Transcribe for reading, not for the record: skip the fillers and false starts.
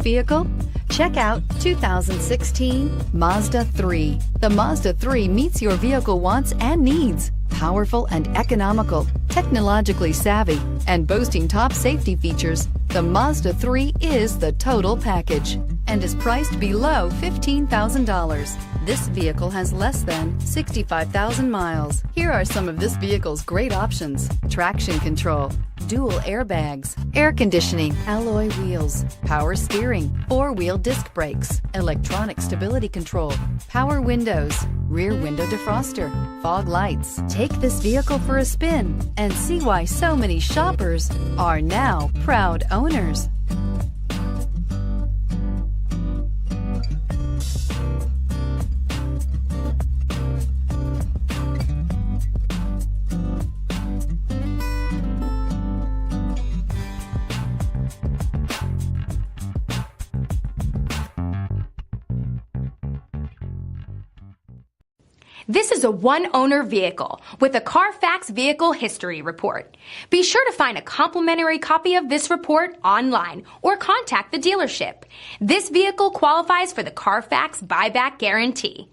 vehicle? Check out 2016 Mazda 3. The Mazda 3 meets your vehicle wants and needs. Powerful and economical, technologically savvy, and boasting top safety features, the Mazda 3 is the total package and is priced below $15,000. This vehicle has less than 65,000 miles. Here are some of this vehicle's great options: traction control, dual airbags, air conditioning, alloy wheels, power steering, four-wheel disc brakes, electronic stability control, power windows, rear window defroster, fog lights. Take this vehicle for a spin and see why so many shoppers are now proud owners. This is a one-owner vehicle with a Carfax Vehicle History Report. Be sure to find a complimentary copy of this report online or contact the dealership. This vehicle qualifies for the Carfax Buyback Guarantee.